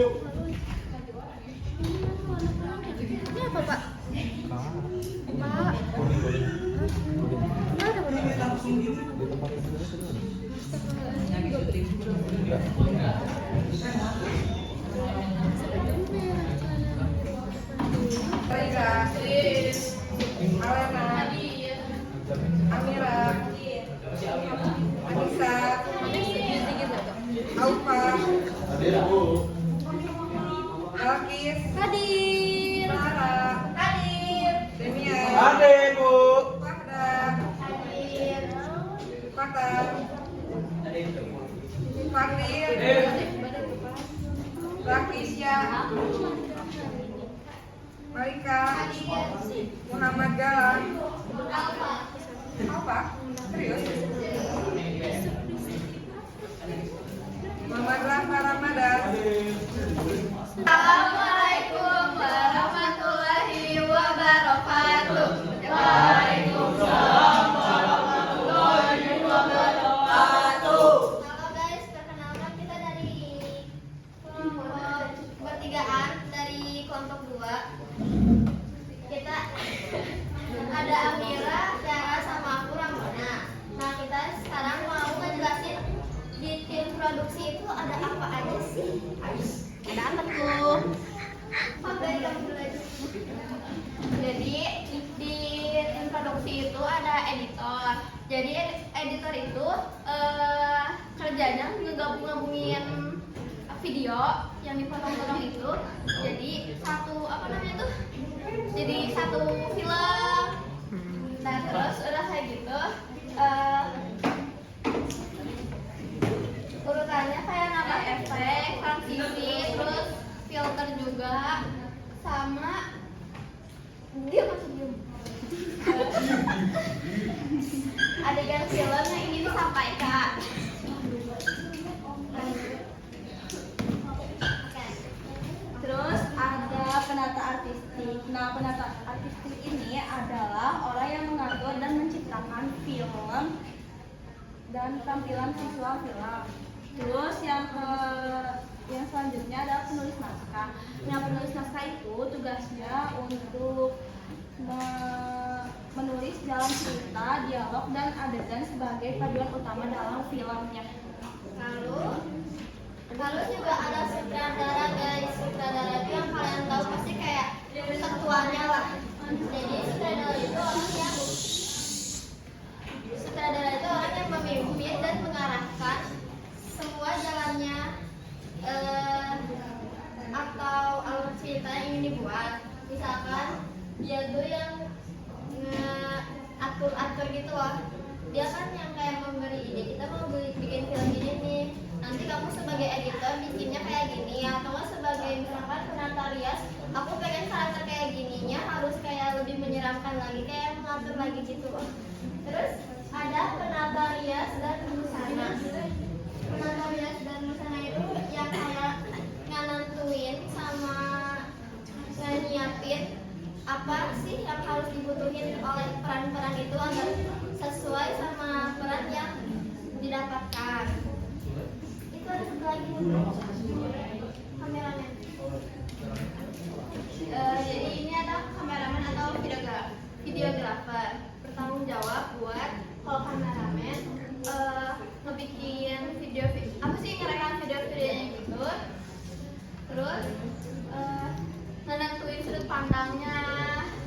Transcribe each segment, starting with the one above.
Ini apa, Pak? Pak. Ini ada kuning. Amira, Anissa, Aufa, Alkis, Hadir. Clara, Hadir. Demian, Ada Bu. Fahda, Hadir. Fatan, Fadil, Rakisya, Malika, Muhammad Galang, apa? Serius? Muhammad Rahma Ramadan. Assalamualaikum warahmatullahi wabarakatuh. Waalaikumsalam warahmatullahi wabarakatuh. Halo guys, perkenalkan kita dari bertigaan dari kelompok 2. Kita ada Amira, Tiara, sama aku Ramona. Nah, kita sekarang mau ngejelasin di tim produksi itu ada apa aja sih? Ada apa tuh? Oke, kamu dulu aja. Jadi di tim produksi itu ada editor. Jadi editor itu kerjanya ngegabungin video yang dipotong-potong itu. Jadi satu apa namanya tuh? Jadi satu film. Nah terus udah kayak gitu. Urutannya kayak nambah efek, transisi, terus filter juga, sama dia masih diem. Adegan film yang ingin disampaikan. Terus ada penata artistik. Nah, penata artistik ini adalah orang yang mengatur dan menciptakan film dan tampilan visual film. Terus yang selanjutnya adalah penulis naskah. Nah, penulis naskah itu tugasnya untuk menulis jalan cerita, dialog, dan adegan sebagai paduan utama dalam filmnya. Lalu juga ada sutradara guys. Sutradara itu yang kalian tahu pasti kayak ketuanya lah. Jadi sutradara itu orang yang memimpin dan mengarahkan semua jalannya atau alur cerita yang ingin dibuat. Misalkan dia tuh yang atur gitu loh. Dia kan yang kayak memberi ide, kita mau bikin film ini nih, nanti kamu sebagai editor bikinnya kayak gini, atau sebagai misalkan penata rias, aku pengen karakter kayak gininya harus kayak lebih menyeramkan lagi, kayak mengatur lagi gitu loh. Terus ada penata rias dan busana. Penata rias dan busana itu yang kayak nganantuin sama nyiapin apa sih yang harus dibutuhin oleh peran-peran itu agar sesuai sama peran yang didapatkan. Itu ada satu lagi kameramen. Jadi ini ada kameramen atau videografer bertanggung jawab buat kalau kameramen ngebikin video apa sih ngerekam video-videonya gitu. Terus nentuin sudut pandangnya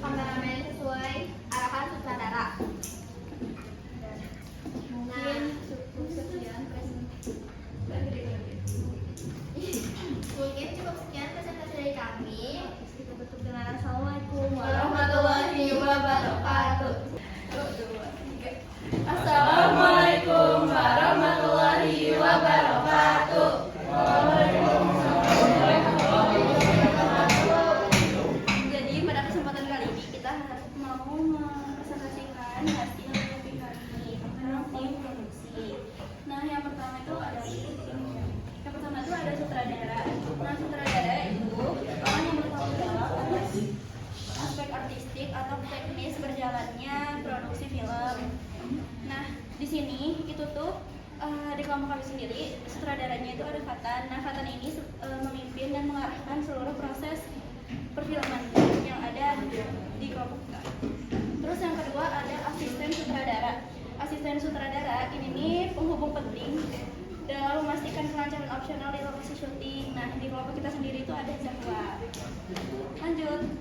kameramen sesuai arahan sutradara. Nah, mungkin cukup sekian presentasi dari kami. Kita tutup dengan assalamualaikum Warahmatullahi wabarakatuh. Assalamualaikum warahmatullahi wabarakatuh. Jadi pada kesempatan kali ini kita mau mempresentasikan hasil kopi kami tentang tim produksi. Nah, yang pertama itu ada sutradara. Nah, sutradara itu orang yang bertanggung jawab atas aspek artistik atau teknis berjalannya produksi film. Nah, di sini itu tuh di kelompok kami sendiri sutradaranya itu ada Fatan. Nah, Fatan ini memimpin dan memberikan kelancaran opsional di lokasi syuting. Nah, di kelompok kita sendiri itu ada Zahwa. Lanjut.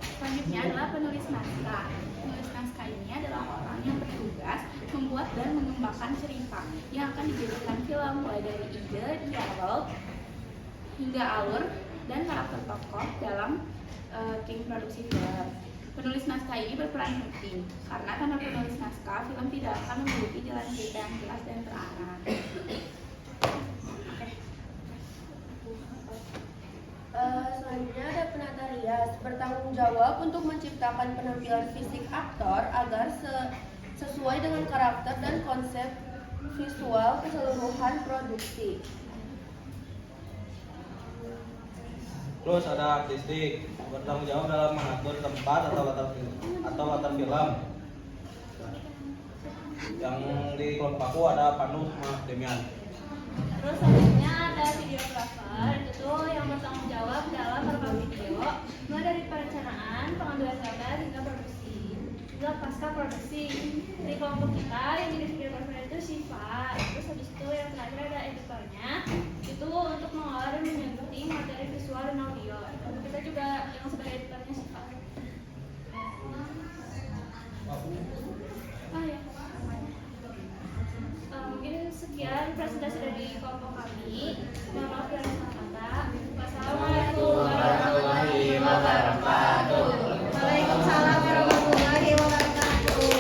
Selanjutnya adalah penulis naskah. Penulis naskah ini adalah orang yang bertugas membuat dan mengembangkan cerita yang akan dijadikan film, mulai dari ide, dialog, hingga alur dan karakter tokoh dalam tim produksi film. Penulis naskah ini berperan penting karena tanpa penulis naskah, film tidak akan memiliki jalan cerita yang jelas dan terarah. Selanjutnya ada penata rias, bertanggung jawab untuk menciptakan penampilan fisik aktor agar sesuai dengan karakter dan konsep visual keseluruhan produksi. Terus ada artistik, bertanggung jawab dalam mengatur tempat atau latar film. Yang di kelompok aku ada Panu sama Demian. Terus selanjutnya ada videografer, itu yang bertanggung jawab dalam merekam video, mulai dari perencanaan, pengambilan gambar hingga produksi, hingga pasca produksi. Di kelompok kita yang jadi videografer itu Syifa. Terus habis itu yang terakhir ada editornya, itu untuk mengolah dan menyunting materi visual dan audio. Kita juga yang sebagai editornya Syifa. Mungkin sekian presentasi dari kelompok kami. Mohon maaf dari salah kata. Wassalamualaikum warahmatullahi wabarakatuh. Waalaikumsalam warahmatullahi wabarakatuh.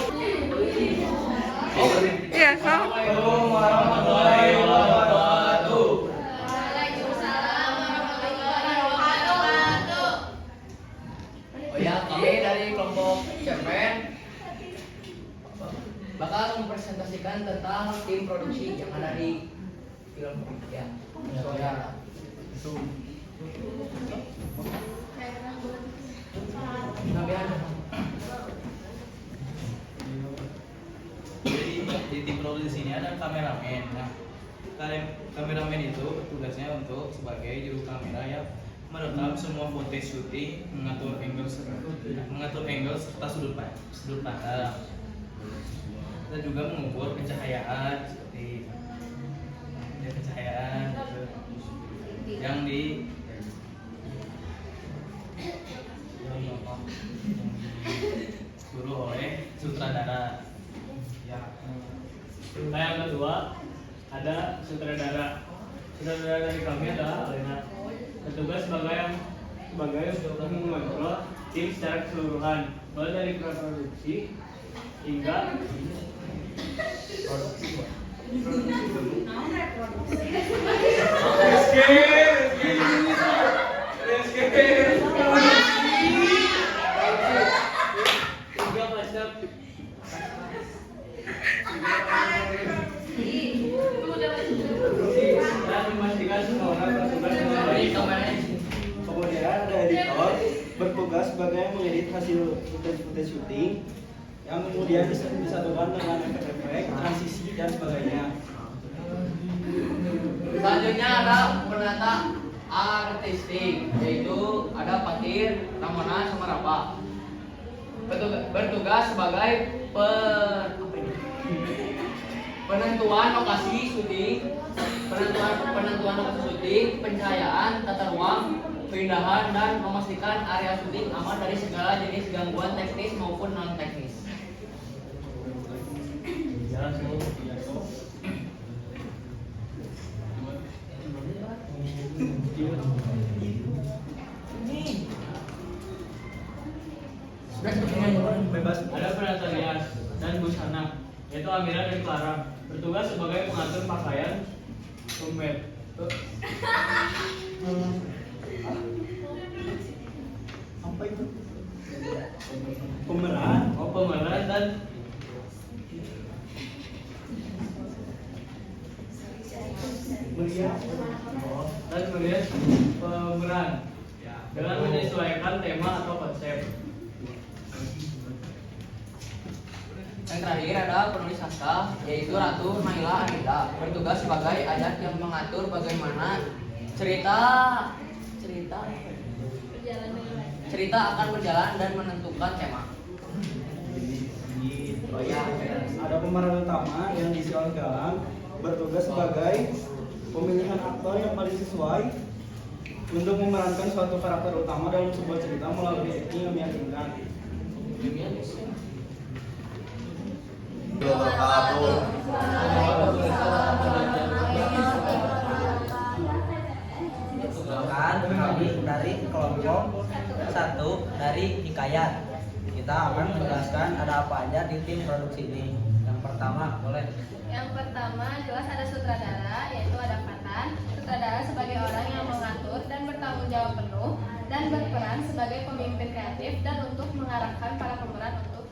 Iya, so. Assalamualaikum warahmatullahi wabarakatuh. Waalaikumsalam warahmatullahi wabarakatuh. Oh ya, kami dari kelompok Cerpen bakal mempresentasikan tentang tim produksi yang ada di film ya. Saudara. Jadi di tim produksi ini ada kameramen. Nah, kameramen itu tugasnya untuk sebagai juru kamera yang merekam semua footage syuting, mengatur angle serta sudut pandang. Kita juga mengukur pencahayaan seperti pencahayaan yang disuruh oleh sutradara. Nah, yang kedua ada sutradara. Sutradara dari kami adalah Alena. Bertugas sebagai untuk mengontrol tim secara keseluruhan, mulai dari praproduksi hingga memastikan semua orang bertugas dengan baik. Kemudian ada editor, bertugas sebagai mengedit hasil footage syuting yang kemudian disatukan dengan efek-efek, transisi dan sebagainya. Selanjutnya ada penata artistik, yaitu ada Patir, Ramona, sama Rapa. Bertugas sebagai penentuan lokasi syuting, penentuan lokasi syuting, pencahayaan, tata ruang, keindahan, dan memastikan area syuting aman dari segala jenis gangguan teknis maupun non teknis. Bebas. Ada penata rias dan busana, yaitu Amira dan Clara. Bertugas sebagai pengatur pakaian, sumpit, Apa itu? Pemeran. pemeran dan Melihat. melihat pemeran dengan menyesuaikan tema atau konsep. Yang terakhir ada penulis naskah, yaitu Ratu Naila Anida. Bertugas sebagai ayat yang mengatur bagaimana cerita akan berjalan dan menentukan tema. Oh ya, ada pemeran utama yang diisi oleh Galang, bertugas sebagai pemilihan aktor yang paling sesuai untuk memerankan suatu karakter utama dalam sebuah cerita melalui acting yang meyakinkan. Perkenalkan, kami dari kelompok 1 dari Hikayat. Kita akan menjelaskan ada apa aja di tim produksi ini. Yang pertama, boleh. Yang pertama jelas ada sutradara, yaitu ada Fatan. Sutradara sebagai orang yang mengatur dan bertanggung jawab penuh dan berperan sebagai pemimpin kreatif dan untuk mengarahkan para pemeran untuk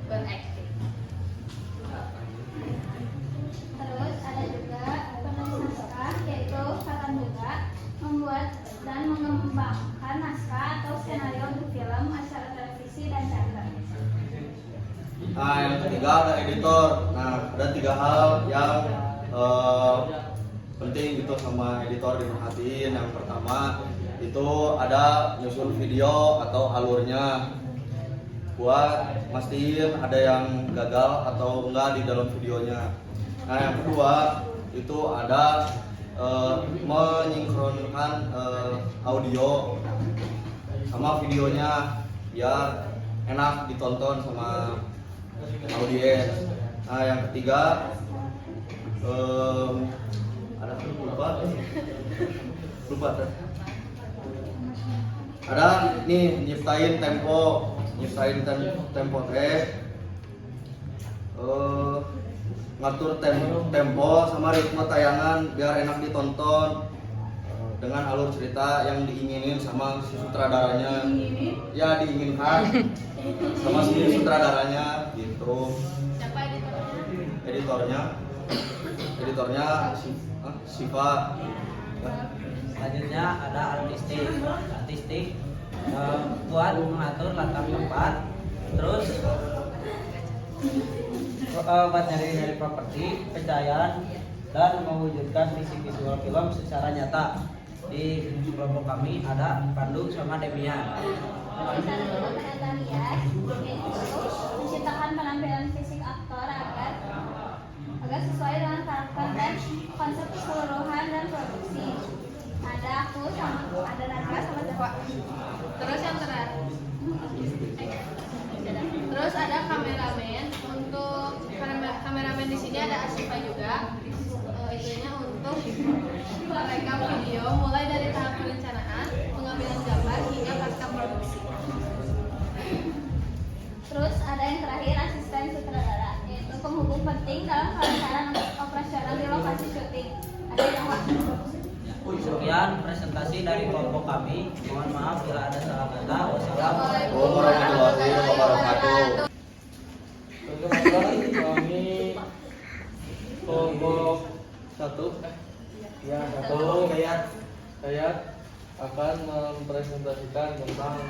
berakting. Terus ada juga penulis naskah, yaitu Fatan juga membuat dan mengembangkan naskah atau skenario untuk film, acara televisi, dan teater. Nah, yang ketiga ada editor. Nah, ada 3 hal yang penting gitu sama editor diperhatiin. Yang pertama itu ada nyusun video atau alurnya, buat mastiin ada yang gagal atau enggak di dalam videonya. Nah, yang kedua itu ada menyinkronkan audio sama videonya biar enak ditonton sama audiens. Nah, yang ketiga ada lupa ada nih nyiptain tempo teh ngatur tempo sama ritme tayangan biar enak ditonton dengan alur cerita yang diinginin sama si sutradaranya. Ya, diinginkan sama si sutradaranya gitu. Siapa Editornya Siva. Selanjutnya ada artistik buat mengatur latar tempat, terus buat nyari properti, pencahayaan, dan mewujudkan visi visual film secara nyata. Di kelompok kami ada Pandu sama Demian. Terus ada juga penata rias, yaitu menciptakan penampilan fisik aktor agar sesuai dengan karakter dan konsep keseluruhan dan produksi. Ada aku sama ada Najwa sama Jawa. Terus yang terakhir. Terus ada kameramen. Untuk kameramen di sini ada Asifa juga. Itunya untuk merekam video mulai dari tahap perencanaan, pengambilan gambar hingga pasca produksi. Terus ada yang terakhir asisten sutradara, yaitu penghubung penting dalam kelancaran operasional di lokasi syuting. Ada yang Sekian presentasi dari kelompok kami. Mohon maaf bila ada salah kata. Wassalamualaikum warahmatullahi wabarakatuh. Perkenalkan, kami kelompok 1 saya akan mempresentasikan tentang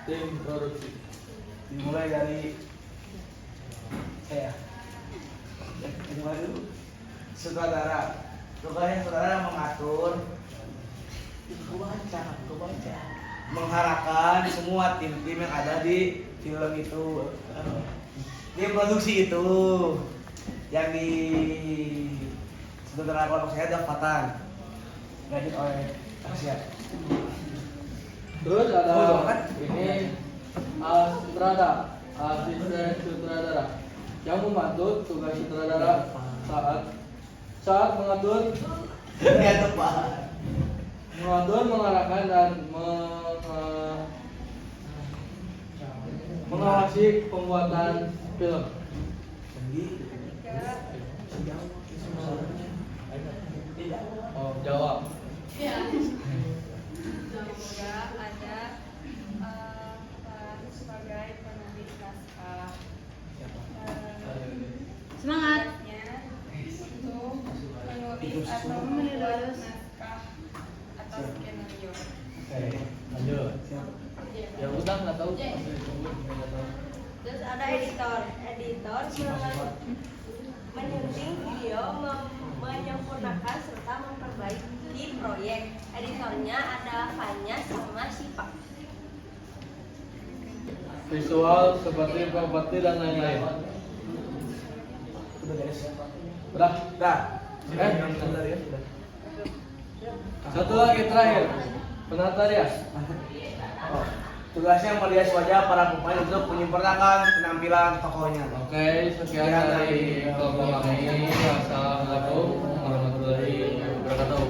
tim produksi. Dimulai dari saya. Dimulai dulu. Sutradara. Tugasnya sutradara mengatur, mengharapkan semua tim-tim yang ada di film itu, di produksi itu, yang di sutradara kelompok saya ada Fatan, diedit oleh Asia. Terus ada ini asisten sutradara yang membantu tugas sutradara saat mengatur, mengarahkan dan mengawasi pembuatan film. Oh, jawab. Ya. Juga ada sebagai penulis naskah. Semangat. Untuk menulis atau membuat naskah atau skenario. Lanjut. Ya udah nggak tahu. Terus ada editor menyunting video, menyempurnakan serta memperbaiki proyek. Editornya ada Fanya sama Sipa. Visual seperti properti dan lain-lain. Udah. Satu lagi terakhir, penata rias. Tugasnya merias wajah para pemain untuk menyempurnakan penampilan tokohnya. Oke, sekian dari kelompok kami. Wassalamualaikum warahmatullahi wabarakatuh.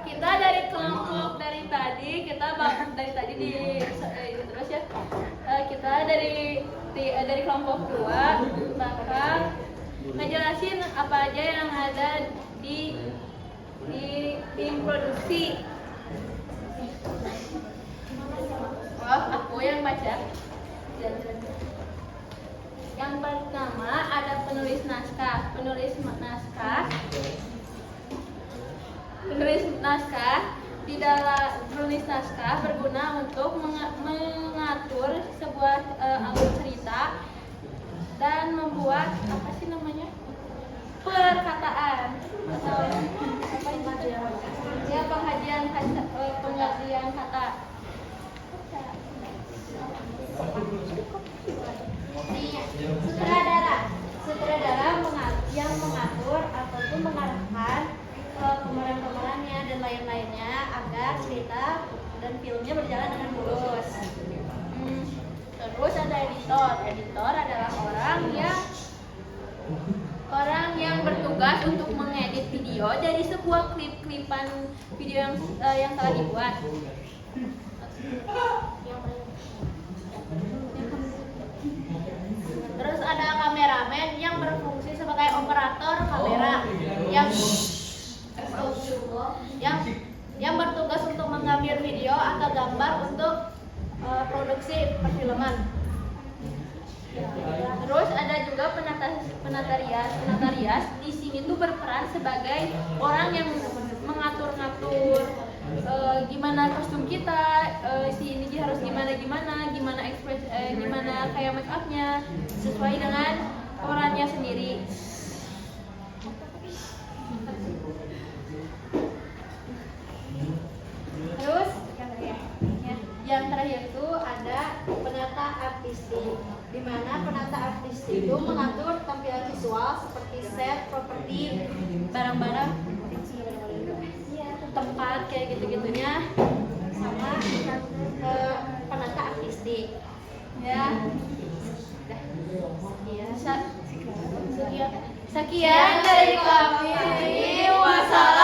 Kita dari kelompok dari tadi terus ya kita dari kelompok 2 bakal ngejelasin apa aja yang ada di tim produksi. Aku yang baca. Yang pertama ada penulis naskah. Penulis naskah di dalam penulis naskah berguna untuk mengatur sebuah alur cerita dan membuat perkataan atau pengajian kata. Sutradara yang mengatur ataupun mengarahkan pemeran-pemerannya dan lain-lainnya agar cerita dan filmnya berjalan dengan mulus. Terus ada editor. Editor adalah orang yang bertugas untuk mengedit video dari sebuah klip-klipan video yang telah dibuat. Terus ada kameramen yang berfungsi sebagai operator kamera yang bertugas untuk mengambil video atau gambar untuk produksi perfilman. Terus ada juga penata rias. Di sini tuh berperan sebagai orang yang mengatur-ngatur gimana kostum kita, si ini harus gimana kayak make upnya sesuai dengan pemerannya sendiri. Terus yang terakhir itu ada penata artistik, di mana penata artistik itu mengatur tampilan visual seperti set, properti, barang-barang, tempat kayak gitu-gitunya, sama penata artistik. Ya, sekian dari kami. Wassalam.